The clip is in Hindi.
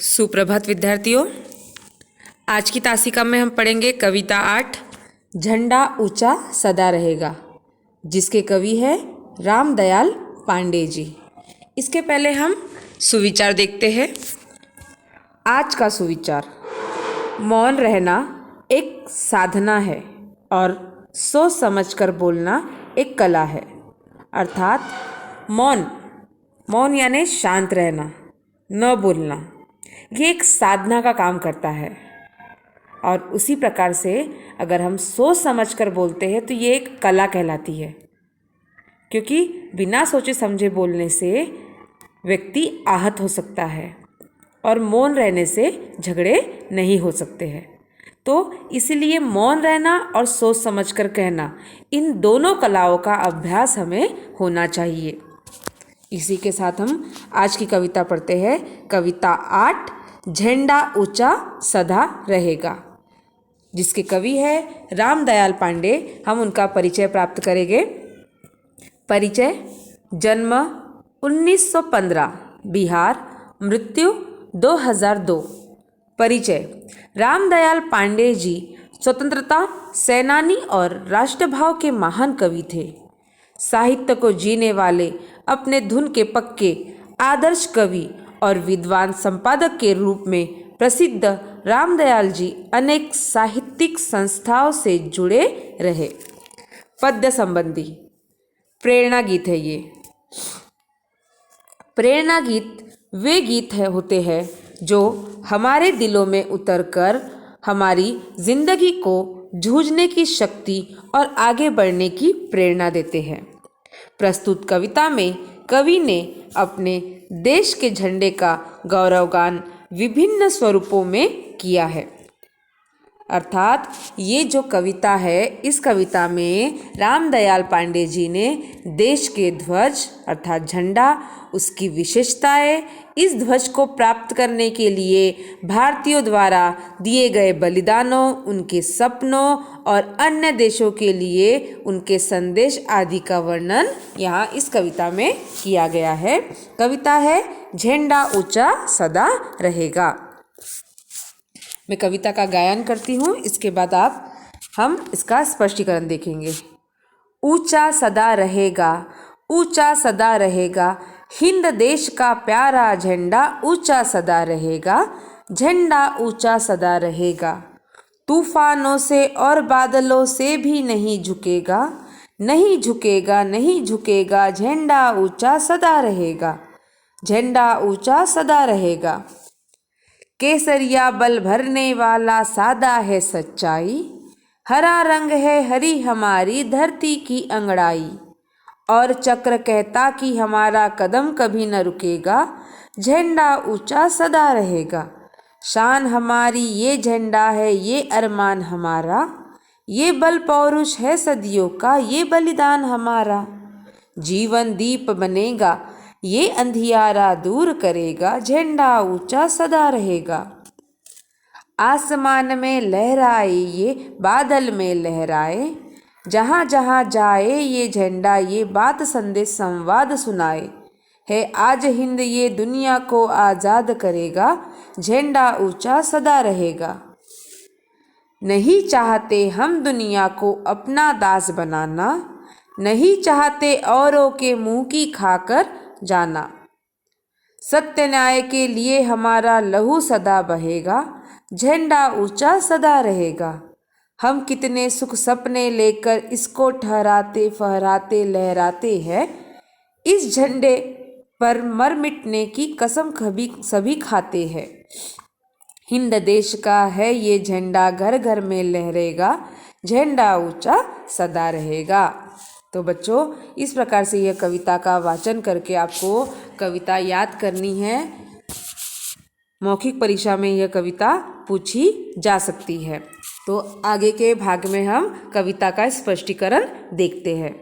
सुप्रभात विद्यार्थियों। आज की तासिका में हम पढ़ेंगे कविता 8 झंडा ऊंचा सदा रहेगा, जिसके कवि है रामदयाल पांडे जी। इसके पहले हम सुविचार देखते हैं। आज का सुविचार, मौन रहना एक साधना है और सोच समझकर बोलना एक कला है। अर्थात मौन यानी शांत रहना, न बोलना, ये एक साधना का काम करता है। और उसी प्रकार से अगर हम सोच समझकर बोलते हैं तो ये एक कला कहलाती है, क्योंकि बिना सोचे समझे बोलने से व्यक्ति आहत हो सकता है और मौन रहने से झगड़े नहीं हो सकते हैं। तो इसलिए मौन रहना और सोच समझकर कहना, इन दोनों कलाओं का अभ्यास हमें होना चाहिए। इसी के साथ हम आज की कविता पढ़ते हैं। कविता 8 झंडा ऊंचा सदा रहेगा, जिसके कवि है रामदयाल पांडे। हम उनका परिचय प्राप्त करेंगे। परिचय: जन्म 1915 बिहार, मृत्यु 2002। परिचय: रामदयाल पांडे जी स्वतंत्रता सेनानी और राष्ट्रभाव के महान कवि थे। साहित्य को जीने वाले, अपने धुन के पक्के आदर्श कवि और विद्वान संपादक के रूप में प्रसिद्ध रामदयाल जी अनेक साहित्यिक संस्थाओं से जुड़े रहे। पद्य संबंधी प्रेरणा गीत है ये। प्रेरणा गीत वे गीत होते हैं जो हमारे दिलों में उतरकर हमारी जिंदगी को जूझने की शक्ति और आगे बढ़ने की प्रेरणा देते हैं। प्रस्तुत कविता में कवि ने अपने देश के झंडे का गौरवगान विभिन्न स्वरूपों में किया है। अर्थात ये जो कविता है, इस कविता में रामदयाल पांडे जी ने देश के ध्वज अर्थात झंडा, उसकी विशेषताएं, इस ध्वज को प्राप्त करने के लिए भारतीयों द्वारा दिए गए बलिदानों, उनके सपनों और अन्य देशों के लिए उनके संदेश आदि का वर्णन यहाँ इस कविता में किया गया है। कविता है झंडा ऊंचा सदा रहेगा। मैं कविता का गायन करती हूँ, इसके बाद हम इसका स्पष्टीकरण देखेंगे। ऊंचा सदा रहेगा, ऊंचा सदा रहेगा, हिंद देश का प्यारा झंडा ऊंचा सदा रहेगा, झंडा ऊंचा सदा रहेगा। तूफानों से और बादलों से भी नहीं झुकेगा, नहीं झुकेगा, नहीं झुकेगा, झंडा ऊंचा सदा रहेगा, झंडा ऊंचा सदा रहेगा। केसरिया बल भरने वाला सादा है सच्चाई, हरा रंग है हरी हमारी धरती की अंगड़ाई, और चक्र कहता कि हमारा कदम कभी न रुकेगा, झंडा ऊंचा सदा रहेगा। शान हमारी ये झंडा है, ये अरमान हमारा, ये बल पौरुष है सदियों का, ये बलिदान हमारा। जीवन दीप बनेगा, ये अंधियारा दूर करेगा, झंडा ऊंचा सदा रहेगा। आसमान में लहराए ये बादल में लहराए, जहाँ जहाँ जाए ये झंडा ये बात संदेश संवाद सुनाए, है आज हिंद ये दुनिया को आज़ाद करेगा, झंडा ऊंचा सदा रहेगा। नहीं चाहते हम दुनिया को अपना दास बनाना, नहीं चाहते औरों के मुंह की खाकर जाना। सत्य न्याय के लिए हमारा लहू सदा बहेगा, झंडा ऊंचा सदा रहेगा। हम कितने सुख सपने लेकर इसको ठहराते फहराते लहराते हैं, इस झंडे पर मर मिटने की कसम सभी खाते हैं। हिंद देश का है ये झंडा घर घर में लहरेगा, झंडा ऊंचा सदा रहेगा। तो बच्चों, इस प्रकार से यह कविता का वाचन करके आपको कविता याद करनी है। मौखिक परीक्षा में यह कविता पूछी जा सकती है। तो आगे के भाग में हम कविता का स्पष्टीकरण देखते हैं।